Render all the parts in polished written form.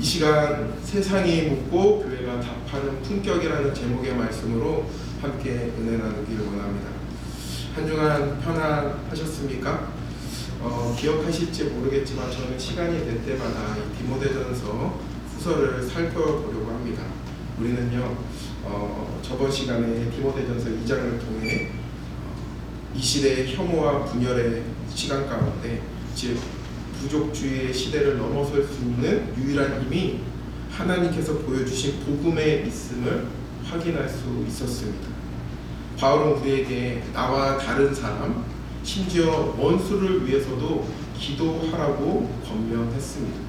시간 세상이 묻고 교회가 답하는 품격이라는 제목의 말씀으로 함께 은혜 나누기를 원합니다. 한 주간 편안하셨습니까? 기억하실지 모르겠지만 저는 시간이 될 때마다 이 디모데전서 후서를 살펴보려고 합니다. 우리는요 저번 시간에 디모데전서 2장을 통해 이 시대의 혐오와 분열의 시간 가운데 즉 부족주의의 시대를 넘어설 수 있는 유일한 힘이 하나님께서 보여주신 복음에 있음을 확인할 수 있었습니다. 바울은 우리에게 나와 다른 사람, 심지어 원수를 위해서도 기도하라고 권면했습니다.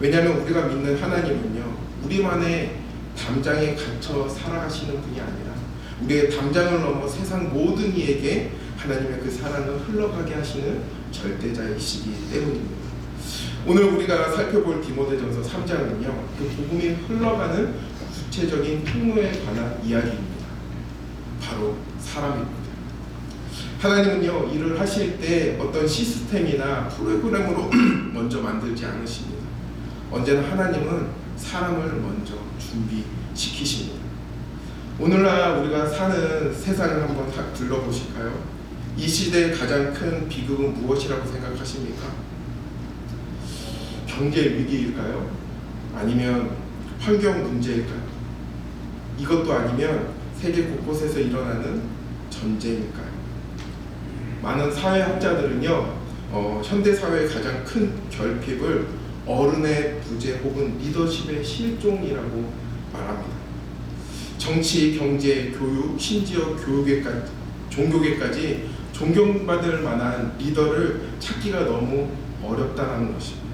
왜냐하면 우리가 믿는 하나님은요 우리만의 담장에 갇혀 살아가시는 분이 아니라 우리의 담장을 넘어 세상 모든 이에게 하나님의 그 사랑을 흘러가게 하시는 절대자이시기 때문입니다. 오늘 우리가 살펴볼 디모데전서 3장은요 그 복음이 흘러가는 구체적인 통로에 관한 이야기입니다. 바로 사람입니다. 하나님은요 일을 하실 때 어떤 시스템이나 프로그램으로 먼저 만들지 않으십니다. 언제나 하나님은 사람을 먼저 준비시키십니다. 오늘날 우리가 사는 세상을 한번 둘러보실까요? 이 시대의 가장 큰 비극은 무엇이라고 생각하십니까? 경제 위기일까요? 아니면 환경 문제일까요? 이것도 아니면 세계 곳곳에서 일어나는 전쟁일까요? 많은 사회학자들은요 현대사회의 가장 큰 결핍을 어른의 부재 혹은 리더십의 실종이라고 말합니다. 정치, 경제, 교육, 심지어 교육에까지, 종교계까지 존경받을 만한 리더를 찾기가 너무 어렵다는 것입니다.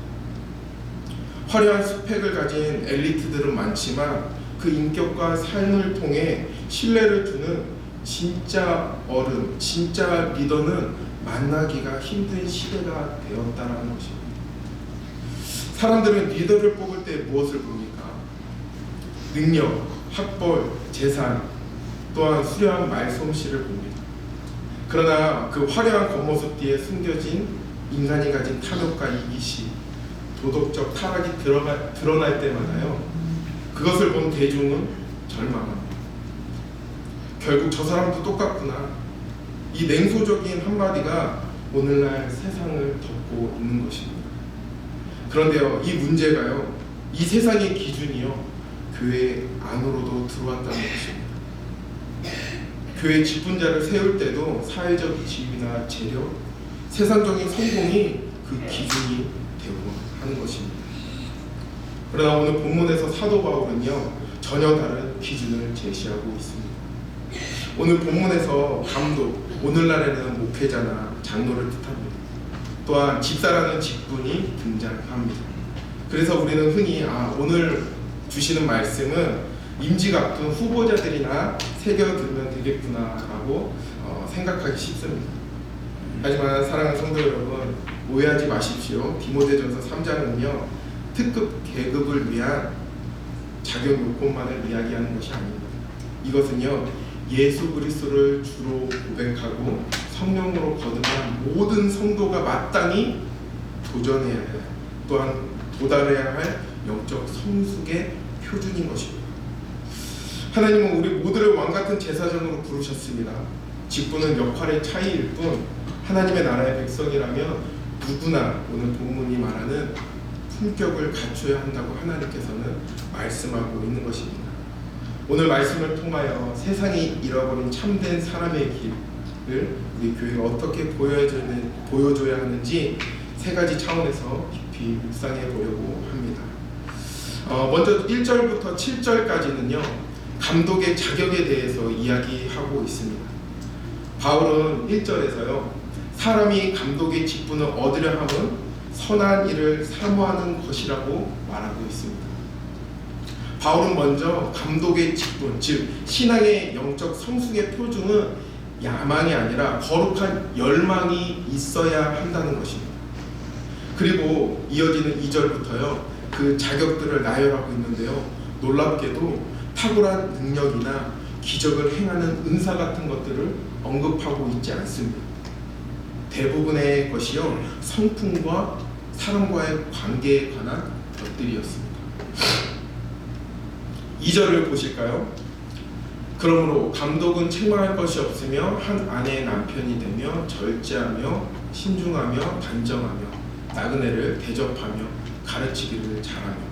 화려한 스펙을 가진 엘리트들은 많지만 그 인격과 삶을 통해 신뢰를 두는 진짜 어른, 진짜 리더는 만나기가 힘든 시대가 되었다는 것입니다. 사람들은 리더를 뽑을 때 무엇을 봅니까? 능력, 학벌, 재산, 또한 수려한 말솜씨를 봅니다. 그러나 그 화려한 겉모습 뒤에 숨겨진 인간이 가진 탐욕과 이기심, 도덕적 타락이 드러날 때마다요 그것을 본 대중은 절망합니다. 결국 저 사람도 똑같구나. 이 냉소적인 한마디가 오늘날 세상을 덮고 있는 것입니다. 그런데요 이 문제가요 이 세상의 기준이요 교회 안으로도 들어왔다는 것입니다. 교회 직분자를 세울 때도 사회적 지위나 재력, 세상적인 성공이 그 기준이 되고 하는 것입니다. 그러나 오늘 본문에서 사도 바울은요 전혀 다른 기준을 제시하고 있습니다. 오늘 본문에서 감독, 오늘날에는 목회자나 장로를 뜻합니다. 또한 집사라는 직분이 등장합니다. 그래서 우리는 흔히 오늘 주시는 말씀은 임직 앞둔 후보자들이나 새겨들면 되겠구나 라고 생각하기 쉽습니다. 하지만 사랑하는 성도 여러분 오해하지 마십시오. 디모데전서 3장은요 특급 계급을 위한 자격 요건만을 이야기하는 것이 아닙니다. 이것은요 예수 그리스도를 주로 고백하고 성령으로 거듭난 모든 성도가 마땅히 도전해야 할 또한 도달해야 할 영적 성숙의 표준인 것입니다. 하나님은 우리 모두를 왕같은 제사장으로 부르셨습니다. 직분은 역할의 차이일 뿐 하나님의 나라의 백성이라면 누구나 오늘 본문이 말하는 품격을 갖춰야 한다고 하나님께서는 말씀하고 있는 것입니다. 오늘 말씀을 통하여 세상이 잃어버린 참된 사람의 길을 우리 교회가 어떻게 보여줘야 하는지 세 가지 차원에서 깊이 묵상해 보려고 합니다. 먼저 1절부터 7절까지는요 감독의 자격에 대해서 이야기하고 있습니다. 바울은 1절에서요 사람이 감독의 직분을 얻으려 함은 선한 일을 사모하는 것이라고 말하고 있습니다. 바울은 먼저 감독의 직분, 즉 신앙의 영적 성숙의 표준은 야망이 아니라 거룩한 열망이 있어야 한다는 것입니다. 그리고 이어지는 2절부터요 그 자격들을 나열하고 있는데요 놀랍게도 탁월한 능력이나 기적을 행하는 은사 같은 것들을 언급하고 있지 않습니다. 대부분의 것이요 성품과 사람과의 관계에 관한 것들이었습니다. 2절을 보실까요? 그러므로 감독은 책망할 것이 없으며 한 아내의 남편이 되며 절제하며 신중하며 단정하며 나그네를 대접하며 가르치기를 잘하며.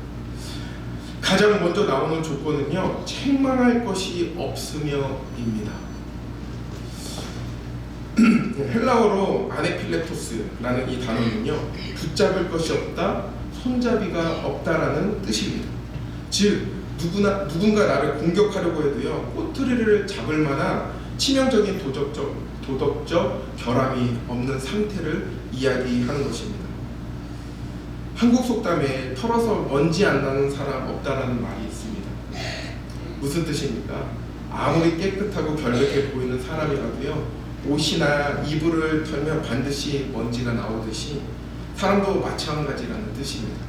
가장 먼저 나오는 조건은요, 책망할 것이 없으며입니다. 헬라어로 아네필레토스라는 이 단어는요, 붙잡을 것이 없다, 손잡이가 없다라는 뜻입니다. 즉 누군가 나를 공격하려고 해도요, 꼬투리를 잡을 만한 치명적인 도덕적 결함이 없는 상태를 이야기하는 것입니다. 한국 속담에 털어서 먼지 안 나는 사람 없다라는 말이 있습니다. 무슨 뜻입니까? 아무리 깨끗하고 결백해 보이는 사람이라도요, 옷이나 이불을 털면 반드시 먼지가 나오듯이 사람도 마찬가지라는 뜻입니다.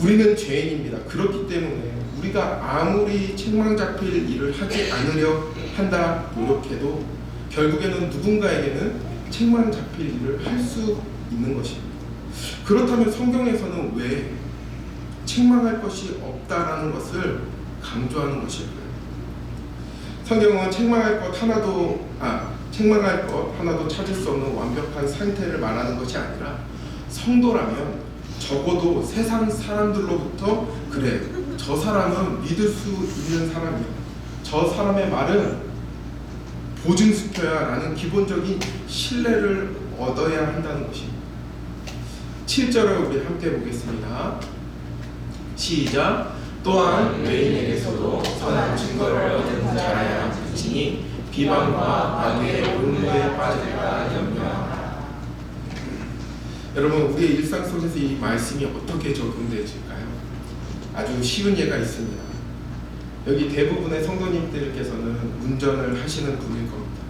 우리는 죄인입니다. 그렇기 때문에 우리가 아무리 책망 잡힐 일을 하지 않으려 한다 노력해도 결국에는 누군가에게는 책망 잡힐 일을 할 수 있는 것입니다. 그렇다면 성경에서는 왜 책망할 것이 없다라는 것을 강조하는 것일까요? 성경은 책망할 것 하나도 찾을 수 없는 완벽한 상태를 말하는 것이 아니라, 성도라면 적어도 세상 사람들로부터 그래, 저 사람은 믿을 수 있는 사람이야, 저 사람의 말은 보증시켜야 라는 기본적인 신뢰를 얻어야 한다는 것입니다. 7절을 우리 함께 보겠습니다. 시작. 또한 외인에게서도 선한 증거를 얻은 자라야 지니 비방과 악의 올무에 빠질까 염려하라. 여러분, 우리의 일상 속에서 이 말씀이 어떻게 적용되어질까요? 아주 쉬운 예가 있습니다. 여기 대부분의 성도님들께서는 운전을 하시는 분일 겁니다.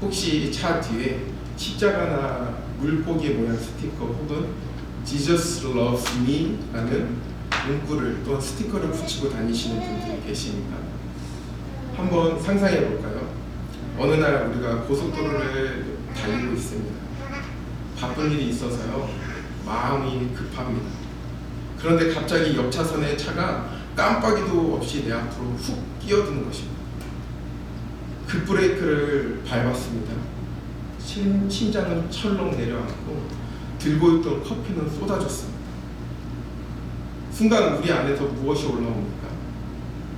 혹시 차 뒤에 십자가나 물고기 모양 스티커 혹은 Jesus loves me 라는 문구를 또는 스티커를 붙이고 다니시는 분들이 계십니까? 한번 상상해 볼까요? 어느 날 우리가 고속도로를 달리고 있습니다. 바쁜 일이 있어서요, 마음이 급합니다. 그런데 갑자기 옆 차선의 차가 깜빡이도 없이 내 앞으로 훅 끼어드는 것입니다. 급브레이크를 밟았습니다. 심장은 철렁 내려앉고 들고 있던 커피는 쏟아졌습니다. 순간 우리 안에서 무엇이 올라옵니까?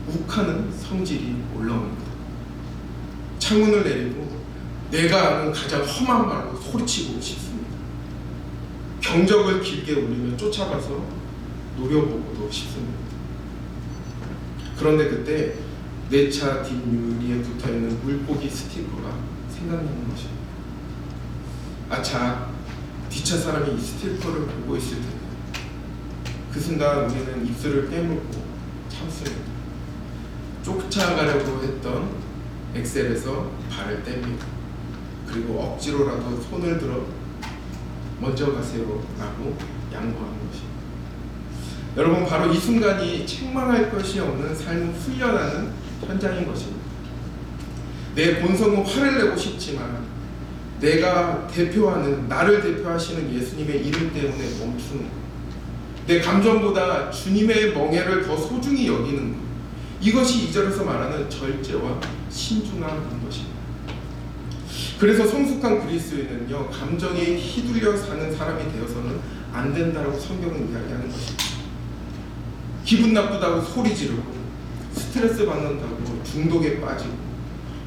욱하는 성질이 올라옵니다. 창문을 내리고 내가 아는 가장 험한 말로 소리치고 싶습니다. 경적을 길게 울리며 쫓아가서 노려보고도 싶습니다. 그런데 그때 내 차 뒷유리에 붙어있는 물고기 스티커가 생각나는 것입니다. 아차, 뒷차 사람이 이 스티커를 보고 있을 텐데. 그 순간 우리는 입술을 깨물고 참습니다. 쫓아가려고 했던 엑셀에서 발을 뗍니다. 그리고 억지로라도 손을 들어 먼저 가세요 라고 양보하는 것입니다. 여러분, 바로 이 순간이 책망할 것이 없는 삶을 훈련하는 현장인 것입니다. 내 본성은 화를 내고 싶지만 내가 대표하는, 나를 대표하시는 예수님의 이름 때문에 멈추는 것, 내 감정보다 주님의 멍에를 더 소중히 여기는 것, 이것이 2절에서 말하는 절제와 신중함인 것입니다. 그래서 성숙한 그리스도인은요, 감정에 휘둘려 사는 사람이 되어서는 안 된다고 성경은 이야기하는 것입니다. 기분 나쁘다고 소리 지르고, 스트레스 받는다고 중독에 빠지고,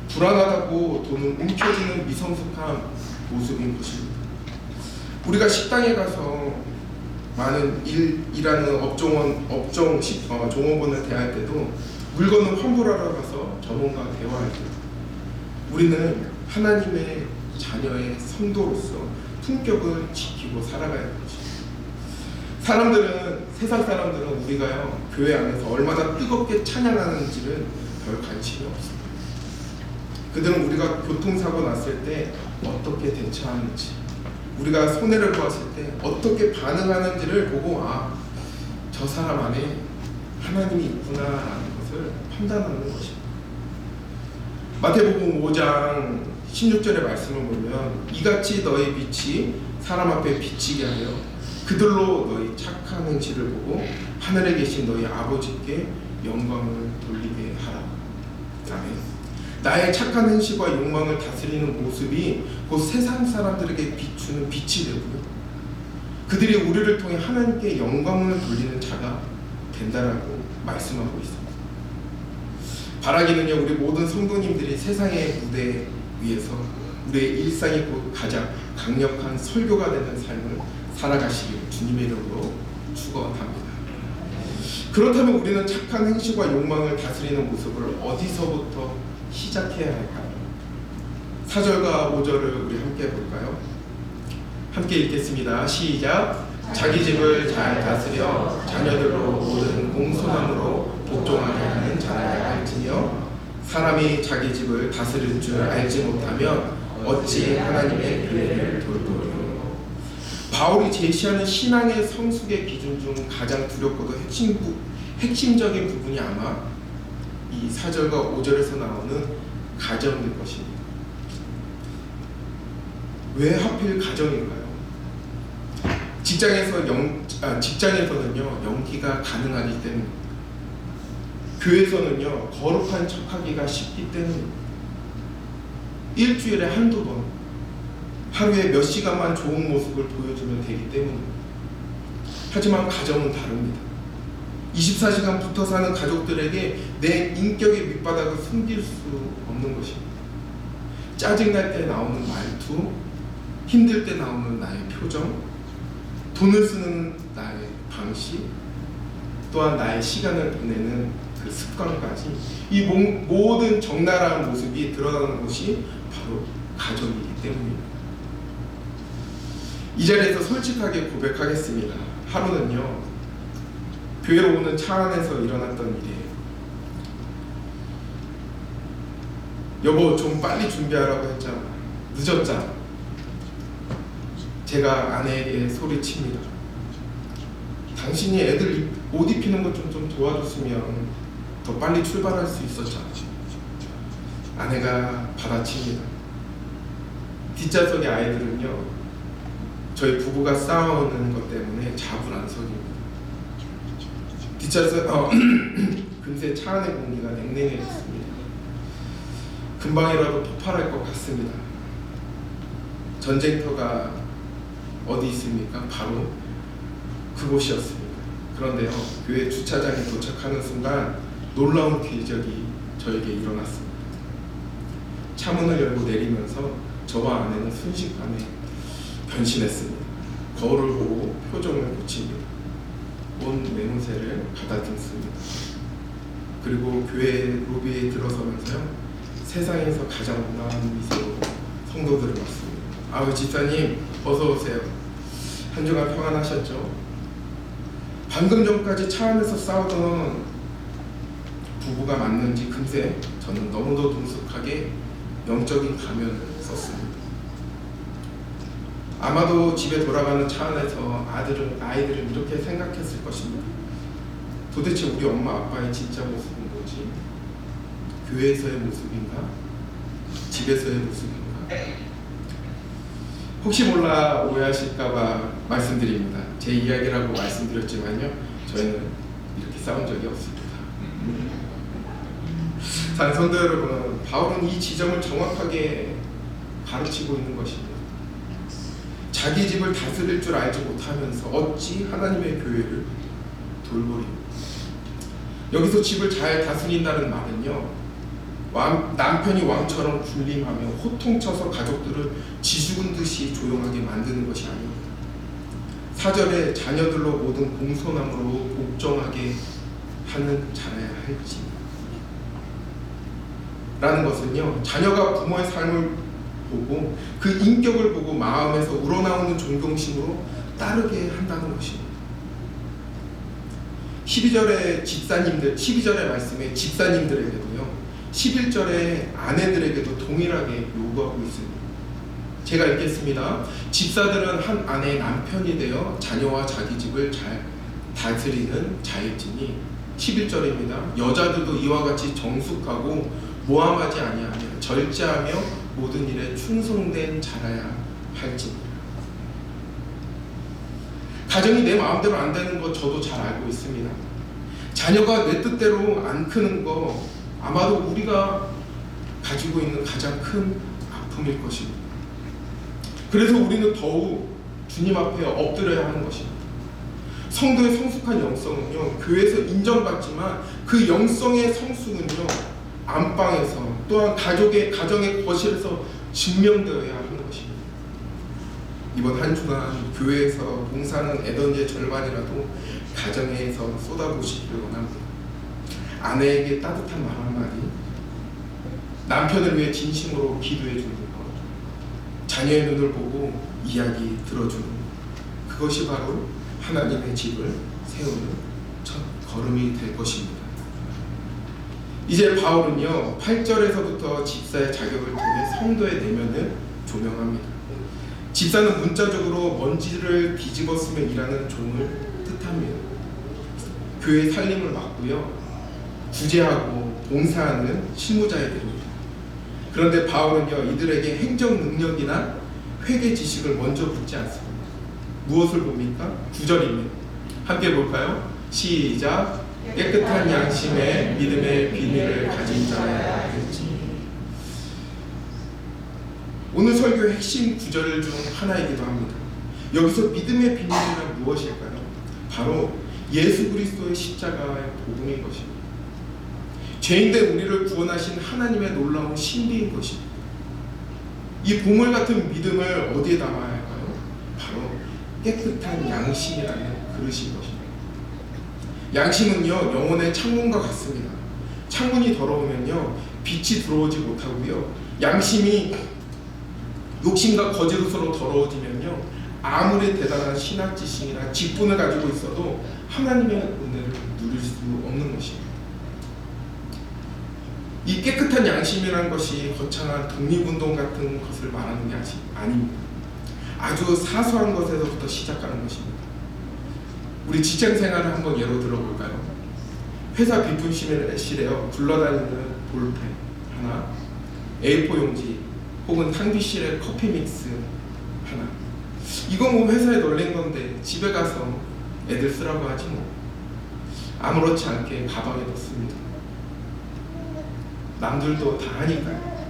불안하다고 돈은 움켜쥐는 미성숙한 모습인 것입니다. 우리가 식당에 가서 많은 일하는 종업원을 대할 때도, 물건을 환불하러 가서 전원과 대화할 때, 우리는 하나님의 자녀의 성도로서 품격을 지키고 살아가야 하는 것입니다. 세상 사람들은 우리가요, 교회 안에서 얼마나 뜨겁게 찬양하는지를 별 관심이 없습니다. 그들은 우리가 교통사고 났을 때 어떻게 대처하는지, 우리가 손해를 보았을 때 어떻게 반응하는지를 보고, 저 사람 안에 하나님이 있구나라는 것을 판단하는 것입니다. 마태복음 5장 16절의 말씀을 보면, 이같이 너의 빛이 사람 앞에 비치게 하여 그들로 너희 착한 행실을 보고 하늘에 계신 너희 아버지께 영광을 돌리게 하라. 아멘. 나의 착한 행실과 욕망을 다스리는 모습이 곧 세상 사람들에게 비추는 빛이 되고요, 그들이 우리를 통해 하나님께 영광을 돌리는 자가 된다라고 말씀하고 있습니다. 바라기는요, 우리 모든 성도님들이 세상의 무대 위에서 우리의 일상이 곧 가장 강력한 설교가 되는 삶을 살아가시길 주님의 이름으로 축원합니다. 그렇다면 우리는 착한 행실과 욕망을 다스리는 모습을 어디서부터 시작해야 할까요? 4절과 5절을 우리 함께 볼까요? 함께 읽겠습니다. 시작. 자기 집을 잘 다스려 자녀들로 모든 공손함으로 복종하게 하는 자라야 할지니요, 사람이 자기 집을 다스릴 줄 알지 못하면 어찌 하나님의 교회를 돌보리요. 바울이 제시하는 신앙의 성숙의 기준 중 가장 두렵고도 핵심적인 부분이 아마 이 4절과 5절에서 나오는 가정일 것입니다. 왜 하필 가정일까요? 직장에서는요, 연기가 가능하기 때문입니다. 교회에서는요, 거룩한 척하기가 쉽기 때문입니다. 일주일에 한두 번, 하루에 몇 시간만 좋은 모습을 보여주면 되기 때문입니다. 하지만 가정은 다릅니다. 24시간 붙어 사는 가족들에게 내 인격의 밑바닥을 숨길 수 없는 것입니다. 짜증날 때 나오는 말투, 힘들 때 나오는 나의 표정, 돈을 쓰는 나의 방식, 또한 나의 시간을 보내는 그 습관까지, 이 모든 적나라한 모습이 드러나는 것이 바로 가정이기 때문입니다. 이 자리에서 솔직하게 고백하겠습니다. 하루는요, 교회로 오는 차 안에서 일어났던 일이에요. 여보, 좀 빨리 준비하라고 했잖아. 늦었잖아. 제가 아내에게 소리칩니다. 당신이 애들 옷 입히는 것 좀 도와줬으면 더 빨리 출발할 수 있었잖아. 아내가 받아칩니다. 뒷좌석의 아이들은요, 저희 부부가 싸우는 것 때문에 자불안석입니다. 뒷좌석 금세 차 안의 공기가 냉랭해졌습니다. 금방이라도 폭발할 것 같습니다. 전쟁터가 어디 있습니까? 바로 그곳이었습니다. 그런데요, 교회 주차장에 도착하는 순간 놀라운 기적이 저에게 일어났습니다. 차문을 열고 내리면서 저와 아내는 순식간에 변신했습니다. 거울을 보고 표정을 고칩니다. 온 매무새를 가다듬습니다. 그리고 교회 로비에 들어서면서요, 세상에서 가장 온화한 미소로 성도들을 맞습니다. 아우, 집사님 어서 오세요. 한 주간 평안하셨죠? 방금 전까지 차 안에서 싸우던 부부가 맞는지 금세 저는 너무도 능숙하게 영적인 가면을 썼습니다. 아마도 집에 돌아가는 차 안에서 아이들은 이렇게 생각했을 것입니다. 도대체 우리 엄마 아빠의 진짜 모습은 뭐지? 교회에서의 모습인가? 집에서의 모습인가? 혹시 몰라 오해하실까봐 말씀드립니다. 제 이야기라고 말씀드렸지만요, 저희는 이렇게 싸운 적이 없습니다. 자, 성도 여러분, 바울은 이 지점을 정확하게 가르치고 있는 것입니다. 자기 집을 다스릴 줄 알지 못하면서 어찌 하나님의 교회를 돌보리요. 여기서 집을 잘 다스린다는 말은요, 남편이 왕처럼 군림하며 호통쳐서 가족들을 쥐죽은 듯이 조용하게 만드는 것이 아닙니다. 4절에 자녀들로 모든 공손함으로 복종하게 하는 자라야 할지 라는 것은요, 자녀가 부모의 삶을 보고 그 인격을 보고 마음에서 우러나오는 존경심으로 따르게 한다는 것입니다. 12절의 말씀에 집사님들에게도요, 11절에 아내들에게도 동일하게 요구하고 있습니다. 제가 읽겠습니다. 집사들은 한 아내의 남편이 되어 자녀와 자기 집을 잘 다스리는 자일지니, 11절입니다. 여자들도 이와 같이 정숙하고 모함하지 아니하며 절제하며 모든 일에 충성된 자라야 할지니라. 가정이 내 마음대로 안 되는 거 저도 잘 알고 있습니다. 자녀가 내 뜻대로 안 크는 거 아마도 우리가 가지고 있는 가장 큰 아픔일 것입니다. 그래서 우리는 더욱 주님 앞에 엎드려야 하는 것입니다. 성도의 성숙한 영성은요, 교회에서 인정받지만 그 영성의 성숙은요, 안방에서 또한 가정의 거실에서 증명되어야 하는 것입니다. 이번 한 주간 교회에서 봉사는 애던지의 절반이라도 가정에서 쏟아부시기를 원합니다. 아내에게 따뜻한 말 한마디, 남편을 위해 진심으로 기도해 주는 것, 자녀의 눈을 보고 이야기 들어주는 것, 그것이 바로 하나님의 집을 세우는 첫 걸음이 될 것입니다. 이제 바울은요, 8절에서부터 집사의 자격을 통해 성도의 내면을 조명합니다. 집사는 문자적으로 먼지를 뒤집었으며 일하는 종을 뜻합니다. 교회 살림을 맡고요, 구제하고 봉사하는 실무자애들입니다. 그런데 바울은요, 이들에게 행정 능력이나 회계 지식을 먼저 묻지 않습니다. 무엇을 봅니까? 9절입니다. 함께 볼까요? 시작. 깨끗한 양심에 믿음의 비밀을 가진 자야 되지. 오늘 설교의 핵심 구절 중 하나이기도 합니다. 여기서 믿음의 비밀이란 무엇일까요? 바로 예수 그리스도의 십자가의 복음인 것입니다. 죄인된 우리를 구원하신 하나님의 놀라운 신비인 것입니다. 이 보물 같은 믿음을 어디에 담아야 할까요? 바로 깨끗한 양심이라는 그릇인 것입니다. 양심은요, 영혼의 창문과 같습니다. 창문이 더러우면요, 빛이 들어오지 못하고요, 양심이 욕심과 거짓으로 더러워지면요, 아무리 대단한 신학 지식이나 직분을 가지고 있어도 하나님의 은혜를 누릴 수 없는 것입니다. 이 깨끗한 양심이라는 것이 거창한 독립운동 같은 것을 말하는 게 아닙니다. 아주 사소한 것에서부터 시작하는 것입니다. 우리 직장생활을 한번 예로 들어볼까요? 회사 비품실에요, 굴러다니는 볼펜 하나, A4 용지 혹은 탕비실에 커피 믹스 하나. 이거 뭐 회사에 널린 건데 집에 가서 애들 쓰라고 하지 뭐. 아무렇지 않게 가방에 넣습니다. 남들도 다 하니까요.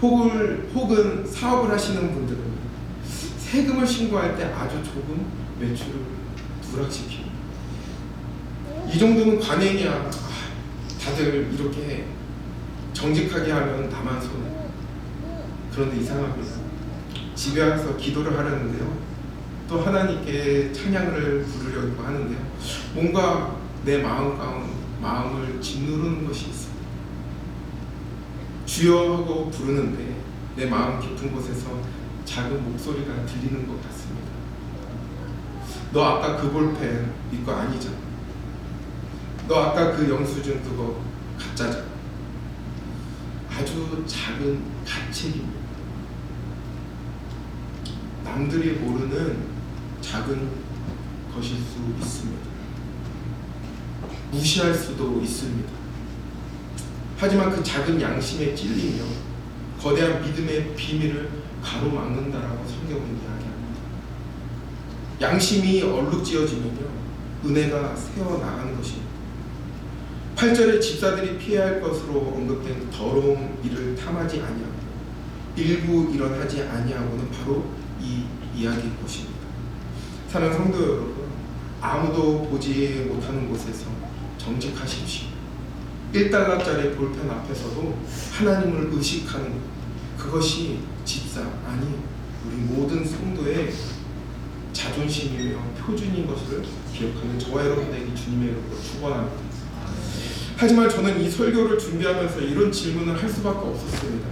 혹은 사업을 하시는 분들은 세금을 신고할 때 아주 조금 매출을 누락시키고, 이 정도는 관행이야. 다들 이렇게 정직하게 하면 나만 손해. 그런데 이상합니다. 집에 와서 기도를 하려는데요, 또 하나님께 찬양을 부르려고 하는데요, 뭔가 내 마음을 짓누르는 것이 있습니다. 주여 하고 부르는데 내 마음 깊은 곳에서 작은 목소리가 들리는 것 같습니다. 너 아까 그 볼펜 네 거 아니잖아. 너 아까 그 영수증 그거 가짜잖아. 아주 작은 가책입니다. 남들이 모르는 작은 것일 수 있습니다. 무시할 수도 있습니다. 하지만 그 작은 양심에 찔리며 거대한 믿음의 비밀을 가로막는다라고 성경은 이야기합니다. 양심이 얼룩지어지면요, 은혜가 새어나가는 것입니다. 8절에 집사들이 피해야 할 것으로 언급된 더러운 일을 탐하지 아니하고 일부 일어나지 아니하고는 바로 이 이야기일 것입니다. 사랑하는 성도 여러분, 아무도 보지 못하는 곳에서 정직하십시오. 1달러짜리 볼펜 앞에서도 하나님을 의식하는 것, 그것이 집사, 아니 우리 모든 성도의 자존심이며 표준인 것을 기억하는 저와 여러분에게 주님의 이름으로 축원합니다. 하지만 저는 이 설교를 준비하면서 이런 질문을 할 수밖에 없었습니다.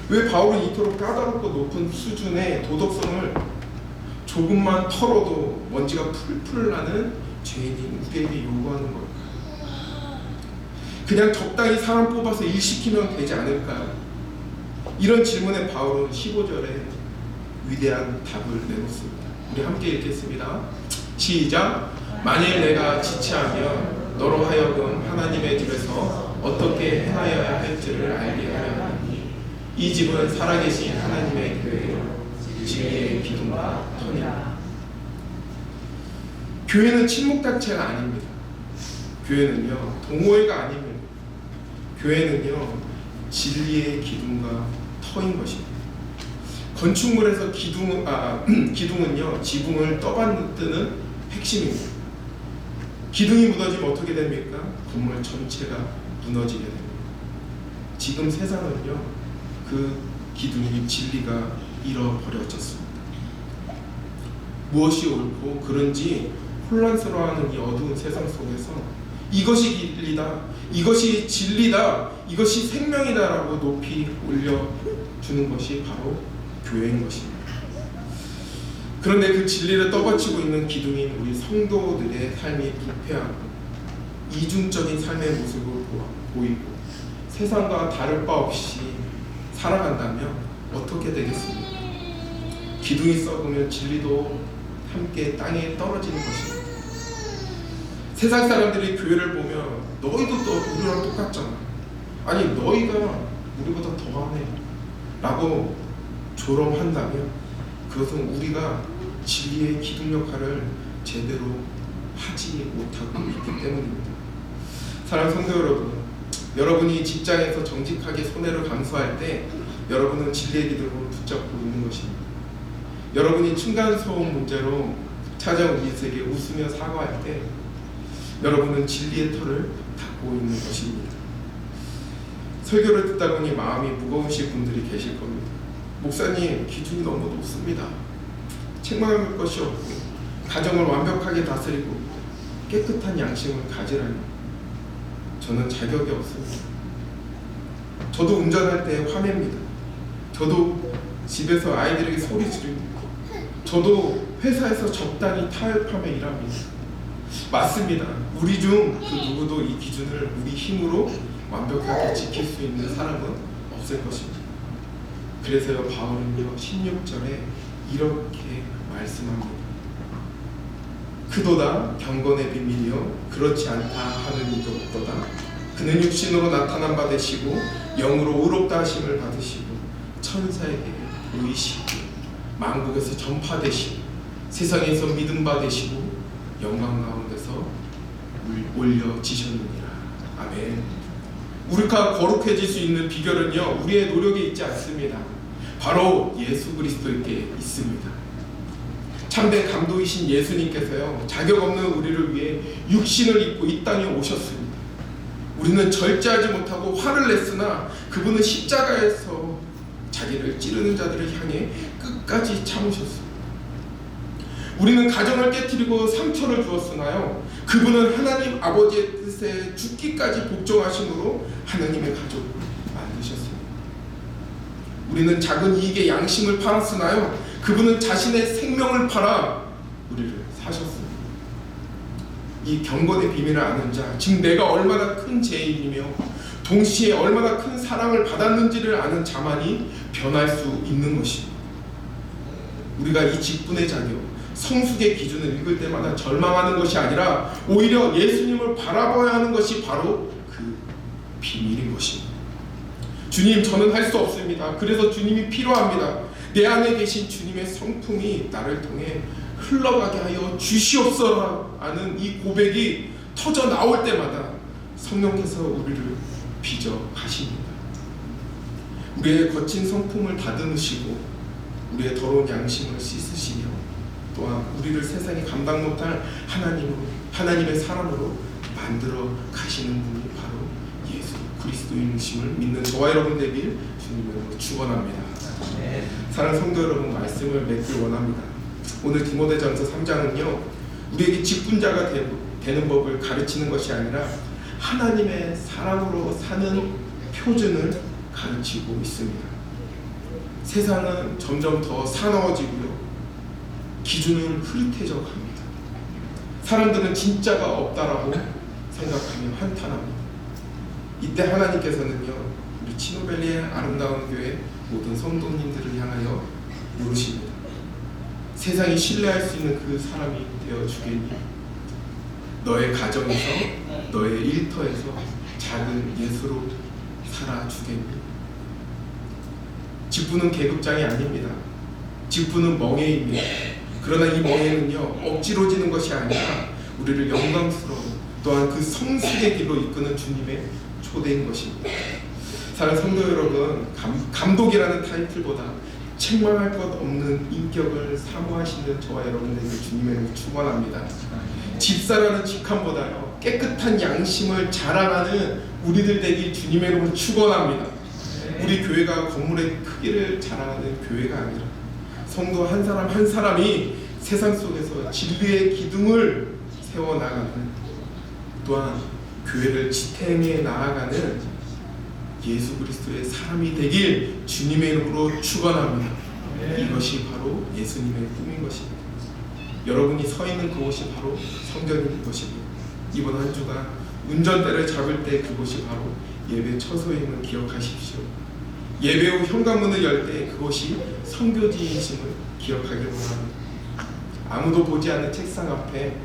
왜 바울은 이토록 까다롭고 높은 수준의 도덕성을 조금만 털어도 먼지가 풀풀 나는 죄인인 우리에게 요구하는 걸까요? 그냥 적당히 사람 뽑아서 일 시키면 되지 않을까요? 이런 질문에 바울은 15절에 위대한 답을 내놓습니다. 우리 함께 읽겠습니다. 시작. 만일 내가 지체하면 너로 하여금 하나님의 집에서 어떻게 행하여야 할지를 알게 하려 하니 이 집은 살아계신 하나님의 교회요 진리의 기둥과 터이라. 교회는 친목단체가 아닙니다. 교회는요 동호회가 아닙니다. 교회는요 진리의 기둥과 터인 것입니다. 건축물에서 기둥은요 지붕을 떠받드는 핵심입니다. 기둥이 무너지면 어떻게 됩니까? 건물 전체가 무너지게 됩니다. 지금 세상은요 그 기둥이 진리가 잃어버려졌습니다. 무엇이 옳고 그른지 혼란스러워하는 이 어두운 세상 속에서 이것이 진리다, 이것이 진리다, 이것이 생명이다라고 높이 올려주는 것이 바로 교회인 것입니다. 그런데 그 진리를 떠받치고 있는 기둥인 우리 성도들의 삶이 부패하고 이중적인 삶의 모습을 보이고 세상과 다를 바 없이 살아간다면 어떻게 되겠습니까? 기둥이 썩으면 진리도 함께 땅에 떨어지는 것입니다. 세상 사람들이 교회를 보면 너희도 또 우리랑 똑같잖아, 아니 너희가 우리보다 더하네 라고 조롱한다면 그것은 우리가 진리의 기둥 역할을 제대로 하지 못하고 있기 때문입니다. 사랑하는 성도 여러분, 여러분이 직장에서 정직하게 손해를 감수할 때 여러분은 진리의 기둥을 붙잡고 있는 것입니다. 여러분이 층간소음 문제로 찾아온 이웃에게 웃으며 사과할 때 여러분은 진리의 털을 닫고 있는 것입니다. 설교를 듣다 보니 마음이 무거우신 분들이 계실 겁니다. 목사님, 기준이 너무 높습니다. 책망할 것이 없고 가정을 완벽하게 다스리고 깨끗한 양심을 가지라니 저는 자격이 없습니다. 저도 운전할 때 화냅니다. 저도 집에서 아이들에게 소리 지르고 저도 회사에서 적당히 타협하며 일합니다. 맞습니다. 우리 중 그 누구도 이 기준을 우리 힘으로 완벽하게 지킬 수 있는 사람은 없을 것입니다. 그래서요 바울은요 16절에 이렇게 말씀합니다. 그도다 경건의 비밀이요 그렇지 않다 하는 이도 없도다. 그는 육신으로 나타난 바 되시고 영으로 의롭다 하심을 받으시고 천사에게 보이시고 만국에서 전파되시고 세상에서 믿음 받으시고 영광 가운데서 올려지셨느니라. 아멘. 우리가 거룩해질 수 있는 비결은요 우리의 노력에 있지 않습니다. 바로 예수 그리스도께 있습니다. 참된 감독이신 예수님께서요 자격 없는 우리를 위해 육신을 입고 이 땅에 오셨습니다. 우리는 절제하지 못하고 화를 냈으나 그분은 십자가에서 자기를 찌르는 자들을 향해 끝까지 참으셨습니다. 우리는 가정을 깨뜨리고 상처를 주었으나요 그분은 하나님 아버지의 뜻에 죽기까지 복종하심으로 하나님의 가족을 만드셨습니다. 우리는 작은 이익에 양심을 팔았으나요 그분은 자신의 생명을 팔아 우리를 사셨습니다. 이 경건의 비밀을 아는 자, 즉 내가 얼마나 큰 죄인이며 동시에 얼마나 큰 사랑을 받았는지를 아는 자만이 변할 수 있는 것입니다. 우리가 이 직분의 자격, 성숙의 기준을 읽을 때마다 절망하는 것이 아니라 오히려 예수님을 바라봐야 하는 것이 바로 그 비밀인 것입니다. 주님, 저는 할 수 없습니다. 그래서 주님이 필요합니다. 내 안에 계신 주님의 성품이 나를 통해 흘러가게 하여 주시옵소서 하는 이 고백이 터져 나올 때마다 성령께서 우리를 빚어 가십니다. 우리의 거친 성품을 다듬으시고 우리의 더러운 양심을 씻으시며 또한 우리를 세상이 감당 못할 하나님의 사람으로 만들어 가시는 분이 바로 예수 그리스도이심을 믿는 저와 여러분 되길 주님으로 축원합니다. 사랑하는 성도 여러분, 말씀을 맺길 원합니다. 오늘 디모데전서 3장은요 우리에게 직분자가 되는 법을 가르치는 것이 아니라 하나님의 사람으로 사는 표준을 가르치고 있습니다. 세상은 점점 더 사나워지고요 기준은 흐릿해져 갑니다. 사람들은 진짜가 없다라고 생각하며 한탄합니다. 이때 하나님께서는요 우리 치노벨리의 아름다운 교회 모든 성도님들을 향하여 물으십니다. 세상이 신뢰할 수 있는 그 사람이 되어주겠니? 너의 가정에서 너의 일터에서 작은 예수로 살아주겠니? 직분은 계급장이 아닙니다. 직분은 멍에입니다. 그러나 이 멍에는요 억지로 지는 것이 아니라 우리를 영광스러운 또한 그 성숙의 길로 이끄는 주님의 초대인 것입니다. 사랑하는 성도 여러분, 감독이라는 타이틀보다 책망할 것 없는 인격을 사모하시는 저와 여러분들에게 주님의 이름으로 축원합니다. 집사라는 직함보다요 깨끗한 양심을 자랑하는 우리들 되기 주님의 이름으로 축원합니다. 우리 교회가 건물의 크기를 자랑하는 교회가 아니라 성도 한 사람 한 사람이 세상 속에서 진리의 기둥을 세워나가는, 또한 교회를 지탱해 나아가는 예수 그리스도의 사람이 되길 주님의 이름으로 축원합니다. 이것이 바로 예수님의 꿈인 것입니다. 여러분이 서 있는 그곳이 바로 성전인 것입니다. 이번 한 주간 운전대를 잡을 때 그곳이 바로 예배 처소임을 기억하십시오. 예배 후 현관문을 열 때 그것이 선교지이심을 기억하길 원합니다. 아무도 보지 않는 책상 앞에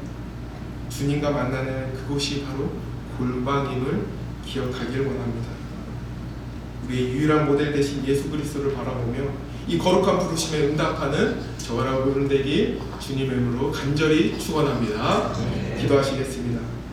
주님과 만나는 그곳이 바로 골방임을 기억하길 원합니다. 우리의 유일한 모델 되신 예수 그리스도를 바라보며 이 거룩한 부르심에 응답하는 저와 여러분 되기 주님의 이름으로 간절히 축원합니다. 기도하시겠습니다.